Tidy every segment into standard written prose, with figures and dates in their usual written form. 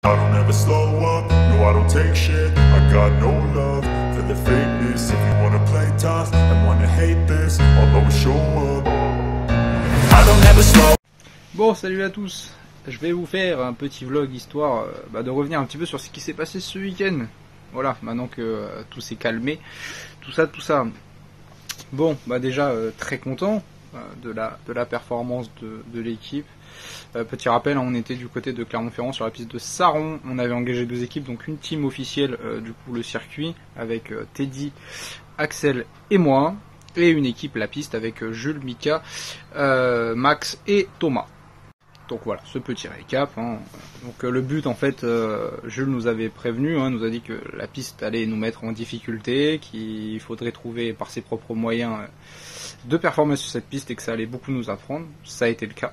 I don't ever slow up, no I don't take shit. I got no love for the fakeness. If you wanna play tough and wanna hate this, I'll always show up. I don't ever slow. Bon, salut à tous. Je vais vous faire un petit vlog histoire de revenir un petit peu sur ce qui s'est passé ce week-end. Voilà, maintenant que tout s'est calmé, tout ça. Bon, déjà très content de la performance de l'équipe. Petit rappel, on était du côté de Clermont-Ferrand sur la piste de Saron. On avait engagé deux équipes, donc une team officielle, du coup le circuit, avec Teddy, Axel et moi. Et une équipe, la piste, avec Jules, Mika, Max et Thomas. Donc voilà, ce petit récap. Donc le but, en fait, Jules nous avait prévenu, nous a dit que la piste allait nous mettre en difficulté, qu'il faudrait trouver par ses propres moyens de performer sur cette piste et que ça allait beaucoup nous apprendre. Ça a été le cas.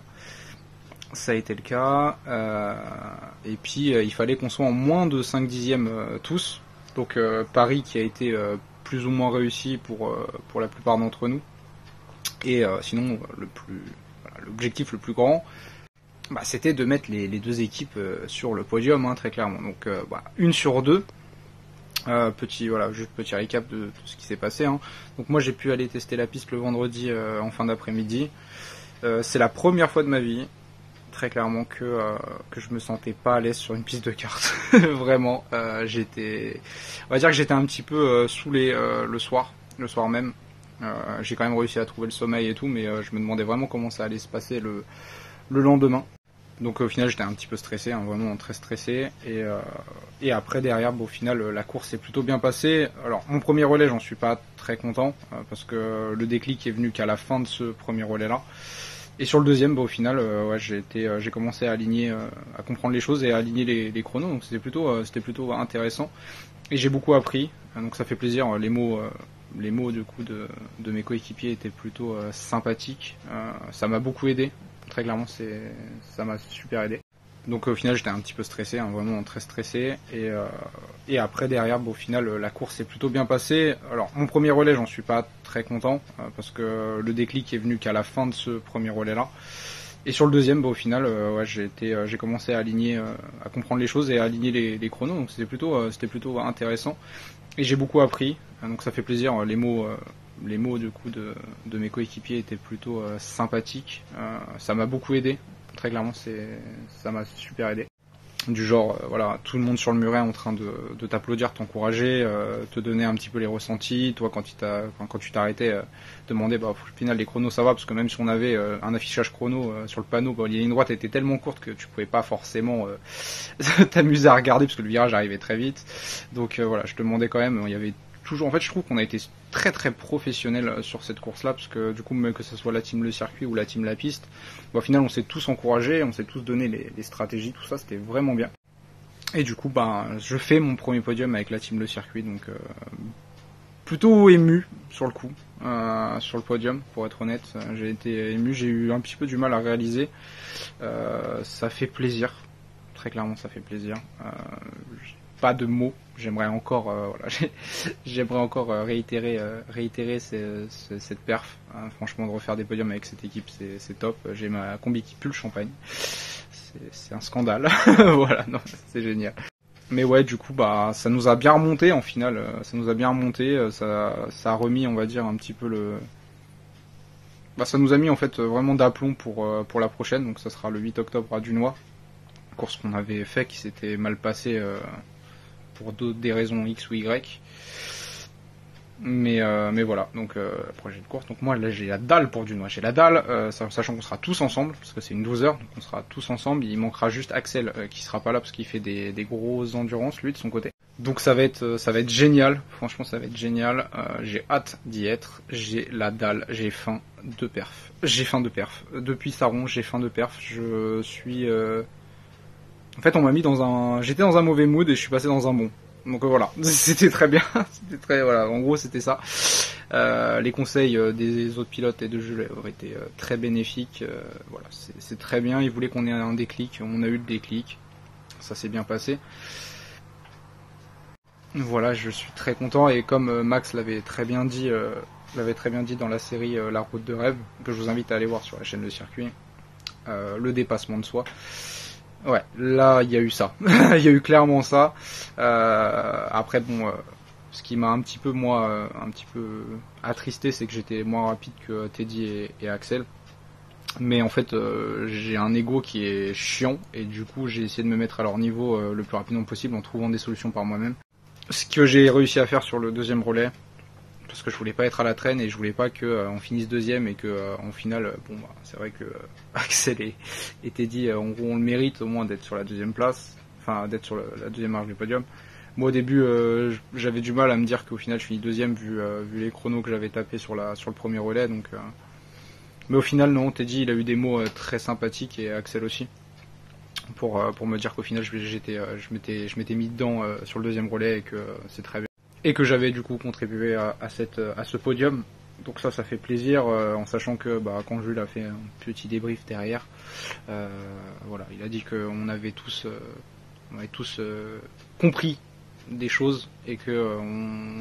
Et puis il fallait qu'on soit en moins de 5 dixièmes tous. Donc Paris qui a été plus ou moins réussi pour la plupart d'entre nous. Et sinon l'objectif le plus grand, c'était de mettre les deux équipes sur le podium, très clairement. Donc une sur deux. Juste petit récap de ce qui s'est passé. Donc moi j'ai pu aller tester la piste le vendredi en fin d'après-midi. C'est la première fois de ma vie, très clairement, que je me sentais pas à l'aise sur une piste de kart. Vraiment, on va dire que j'étais un petit peu saoulé le soir même. J'ai quand même réussi à trouver le sommeil et tout, mais je me demandais vraiment comment ça allait se passer le lendemain. Donc au final j'étais un petit peu stressé, vraiment très stressé, et après derrière au final la course s'est plutôt bien passée. Alors mon premier relais j'en suis pas très content, parce que le déclic est venu qu'à la fin de ce premier relais là. Et sur le deuxième, au final, j'ai commencé à aligner, à comprendre les choses et à aligner les chronos, donc c'était plutôt intéressant. Et j'ai beaucoup appris, donc ça fait plaisir. Les mots du coup de mes coéquipiers étaient plutôt sympathiques. Ça m'a beaucoup aidé, très clairement, ça m'a super aidé. Donc au final j'étais un petit peu stressé, vraiment très stressé, et après derrière au final la course s'est plutôt bien passée. Alors mon premier relais j'en suis pas très content, parce que le déclic est venu qu'à la fin de ce premier relais là. Et sur le deuxième au final j'ai commencé à aligner, à comprendre les choses et à aligner les chronos, donc c'était plutôt intéressant. Et j'ai beaucoup appris, donc ça fait plaisir. Les mots du coup de mes coéquipiers étaient plutôt sympathiques. Ça m'a beaucoup aidé. Très clairement, ça m'a super aidé. Du genre, tout le monde sur le muret en train de t'applaudir, t'encourager, te donner un petit peu les ressentis. Toi, quand tu t'arrêtais, demander, au final, les chronos, ça va, parce que même si on avait un affichage chrono sur le panneau, les lignes droites étaient tellement courtes que tu pouvais pas forcément t'amuser à regarder, parce que le virage arrivait très vite. Donc je demandais quand même, il y avait toujours, en fait, je trouve qu'on a été très très professionnel sur cette course-là, parce que du coup, même que ce soit la team le circuit ou la team la piste, au final, on s'est tous encouragés, on s'est tous donné les stratégies, tout ça, c'était vraiment bien. Et du coup, je fais mon premier podium avec la team le circuit, donc plutôt ému sur le coup, sur le podium, pour être honnête. J'ai été ému, j'ai eu un petit peu du mal à réaliser. Ça fait plaisir, très clairement, ça fait plaisir. Pas de mots, j'aimerais encore réitérer cette perf. Franchement, de refaire des podiums avec cette équipe, c'est top. J'ai ma combi qui pue le champagne, c'est un scandale. Voilà, non, c'est génial. Mais ouais, du coup, ça nous a bien remonté en finale. Ça a remis, on va dire, un petit peu ça nous a mis en fait vraiment d'aplomb pour la prochaine. Donc ça sera le 8 octobre à Dunois, course qu'on avait fait qui s'était mal passée pour des raisons X ou Y. Mais voilà, donc projet de course. Donc moi là j'ai la dalle pour Dunois, sachant qu'on sera tous ensemble, parce que c'est une 12 heures, donc on sera tous ensemble. Il manquera juste Axel qui sera pas là parce qu'il fait des grosses endurances lui de son côté. Donc ça va être génial, franchement ça va être génial. J'ai hâte d'y être, j'ai la dalle, j'ai faim de perf. Depuis Saron, j'ai faim de perf. Je suis en fait, j'étais dans un mauvais mood et je suis passé dans un bon. Donc voilà, c'était très bien. En gros, c'était ça. Les conseils des autres pilotes et de Jules ont été très bénéfiques. C'est très bien. Ils voulaient qu'on ait un déclic. On a eu le déclic. Ça s'est bien passé. Voilà, je suis très content. Et comme Max l'avait très bien dit dans la série La Route de Rêve, que je vous invite à aller voir sur la chaîne Le Circuit, le dépassement de soi. Ouais, là il y a eu ça. Il y a eu clairement ça. Après bon, ce qui m'a un petit peu attristé, c'est que j'étais moins rapide que Teddy et Axel. Mais en fait, j'ai un ego qui est chiant et du coup j'ai essayé de me mettre à leur niveau le plus rapidement possible en trouvant des solutions par moi-même. Ce que j'ai réussi à faire sur le deuxième relais, parce que je voulais pas être à la traîne et je voulais pas que on finisse deuxième et que en finale, bon bah, c'est vrai que Axel et Teddy, en gros, on le mérite au moins d'être sur la deuxième place, enfin d'être sur la deuxième marche du podium. Moi au début, j'avais du mal à me dire qu'au final je finis deuxième vu les chronos que j'avais tapés sur le premier relais, donc. Mais au final, non, Teddy, il a eu des mots très sympathiques et Axel aussi, pour me dire qu'au final, je m'étais mis dedans sur le deuxième relais et que c'est très bien. Et que j'avais du coup contribué à ce podium. Donc ça fait plaisir, en sachant que quand Jules a fait un petit débrief derrière, voilà, il a dit qu'on avait tous compris des choses et que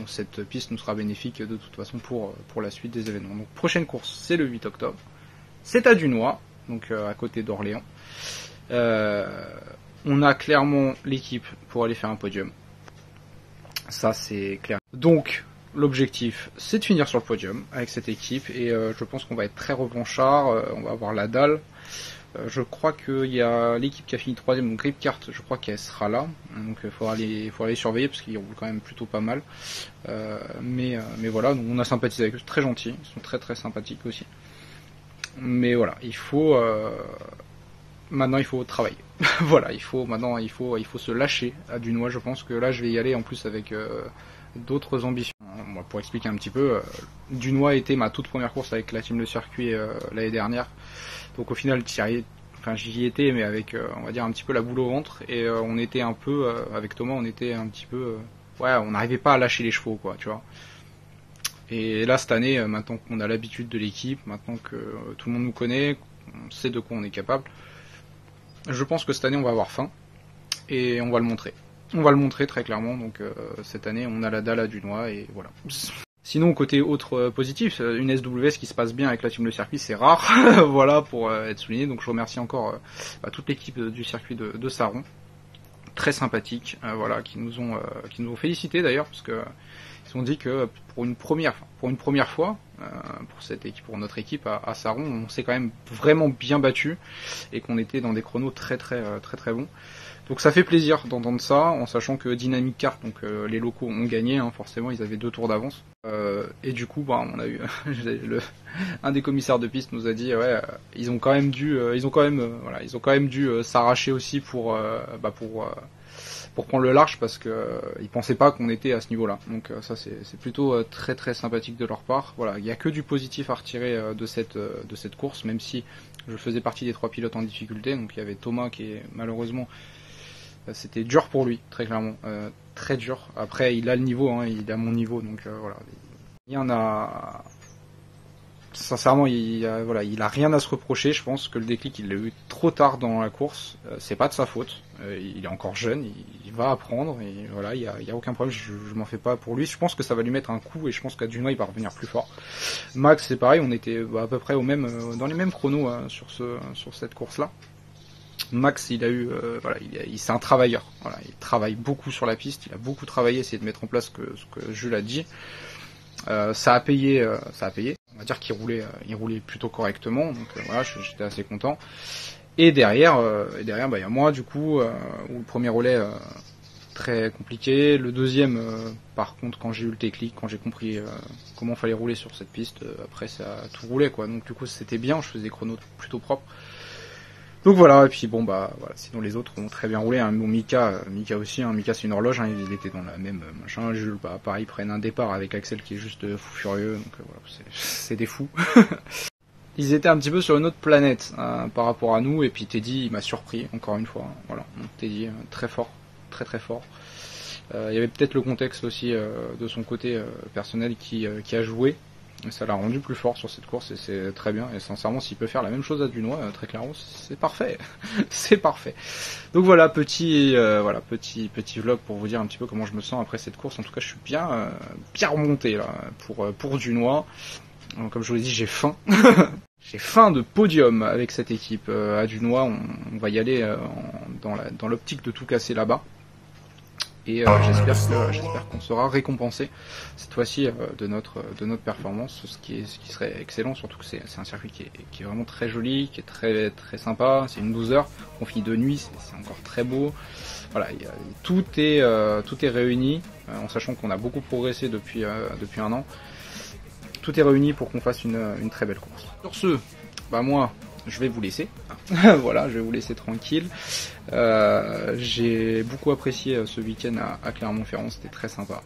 cette piste nous sera bénéfique de toute façon pour la suite des événements. Donc prochaine course, c'est le 8 octobre. C'est à Dunois, donc à côté d'Orléans. On a clairement l'équipe pour aller faire un podium. Ça c'est clair. Donc l'objectif, c'est de finir sur le podium avec cette équipe et je pense qu'on va être très revanchard, on va avoir la dalle. Je crois qu'il y a l'équipe qui a fini 3ème, donc Gripkart, je crois qu'elle sera là, donc il faudra les surveiller parce qu'ils roulent quand même plutôt pas mal. Mais voilà, donc on a sympathisé avec eux, très gentils, ils sont très très sympathiques aussi. Mais voilà, maintenant il faut travailler. Voilà, il faut se lâcher à Dunois. Je pense que là je vais y aller en plus avec d'autres ambitions. Pour expliquer un petit peu, Dunois était ma toute première course avec la team Le Circuit l'année dernière. Donc au final j'y étais mais avec on va dire un petit peu la boule au ventre et on était un peu avec Thomas, on était un petit peu on n'arrivait pas à lâcher les chevaux quoi, tu vois. Et là cette année, maintenant qu'on a l'habitude de l'équipe, maintenant que tout le monde nous connaît, on sait de quoi on est capable, je pense que cette année on va avoir faim et on va le montrer. On va le montrer très clairement, donc cette année on a la dalle à Dunois et voilà. Sinon, côté autre positif, une SWS qui se passe bien avec la team Le Circuit, c'est rare, voilà, pour être souligné. Donc je remercie encore toute l'équipe du circuit de Sarron, très sympathique, voilà, qui nous ont félicité d'ailleurs, parce que ils ont dit que pour une première fois, pour notre équipe à Sarron, on s'est quand même vraiment bien battu et qu'on était dans des chronos très bons. Donc ça fait plaisir d'entendre ça, en sachant que Dynamic Kart, donc les locaux ont gagné, hein, forcément, ils avaient 2 tours d'avance. Et du coup, on a eu un des commissaires de piste nous a dit, ils ont quand même dû s'arracher aussi pour prendre le large parce que ils pensaient pas qu'on était à ce niveau-là. Donc ça c'est plutôt très sympathique de leur part. Voilà, il y a que du positif à retirer de cette course, même si je faisais partie des 3 pilotes en difficulté. Donc il y avait Thomas qui est malheureusement c'était dur pour lui, très clairement, très dur. Après, il a le niveau, hein, il a mon niveau, donc voilà. Il y en a, sincèrement, il a rien à se reprocher. Je pense que le déclic, il l'a eu trop tard dans la course. C'est pas de sa faute. Il est encore jeune, il va apprendre et voilà, il y a aucun problème. Je m'en fais pas pour lui. Je pense que ça va lui mettre un coup et je pense qu'à Dunois, il va revenir plus fort. Max, c'est pareil, on était à peu près dans les mêmes chronos sur cette course-là. Max, il a eu, c'est un travailleur. Voilà, il travaille beaucoup sur la piste. Il a beaucoup travaillé, essayé de mettre en place ce que Jules a dit. Ça a payé. On va dire qu'il roulait plutôt correctement. Donc voilà, j'étais assez content. Et derrière, il y a moi du coup, où le premier relais très compliqué. Le deuxième, par contre, quand j'ai eu le déclic, quand j'ai compris comment fallait rouler sur cette piste, après ça a tout roulé quoi. Donc du coup, c'était bien. Je faisais des chronos plutôt propres. Donc voilà, et puis voilà, sinon les autres ont très bien roulé, hein. Bon, Mika aussi, hein. Mika c'est une horloge, hein. Il était dans la même machin, Jules, pareil, prennent un départ avec Axel qui est juste fou furieux, donc voilà, c'est des fous. Ils étaient un petit peu sur une autre planète, par rapport à nous, et puis Teddy, il m'a surpris, encore une fois, voilà, donc Teddy, très fort, très fort. Il y avait peut-être le contexte aussi de son côté personnel qui a joué. Et ça l'a rendu plus fort sur cette course et c'est très bien. Et sincèrement, s'il peut faire la même chose à Dunois, très clairement, c'est parfait. C'est parfait. Donc voilà, petit vlog pour vous dire un petit peu comment je me sens après cette course. En tout cas, je suis bien remonté là pour Dunois. Comme je vous l'ai dit, j'ai faim. j'ai faim de podium avec cette équipe. À Dunois, on va y aller dans l'optique de tout casser là-bas. Et j'espère qu'on sera récompensé cette fois-ci de notre performance, ce qui serait excellent, surtout que c'est un circuit qui est vraiment très joli, qui est très très sympa. C'est une 12 heures, on finit de nuit, c'est encore très beau. Voilà, tout est réuni, en sachant qu'on a beaucoup progressé depuis un an. Tout est réuni pour qu'on fasse une très belle course. Sur ce, bah moi, je vais vous laisser. Voilà, je vais vous laisser tranquille. J'ai beaucoup apprécié ce week-end à Clermont-Ferrand, c'était très sympa.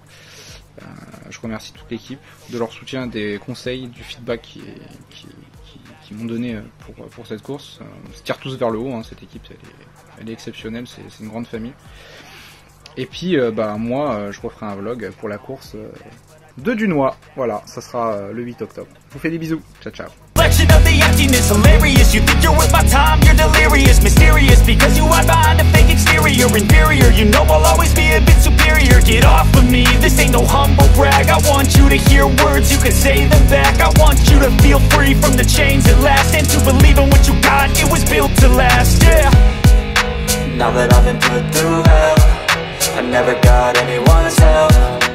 Je remercie toute l'équipe de leur soutien, des conseils, du feedback qui m'ont donné pour cette course. On se tire tous vers le haut, hein, cette équipe elle est exceptionnelle, c'est une grande famille. Et puis moi je referai un vlog pour la course de Dunois. Voilà, ça sera le 8 octobre. Je vous fais des bisous, ciao ciao. Of the emptiness, hilarious. You think you're worth my time, you're delirious. Mysterious, because you hide behind a fake exterior. Inferior, you know I'll always be a bit superior. Get off of me, this ain't no humble brag. I want you to hear words, you can say them back. I want you to feel free from the chains at last, and to believe in what you got, it was built to last, yeah. Now that I've been put through hell, I never got anyone's help.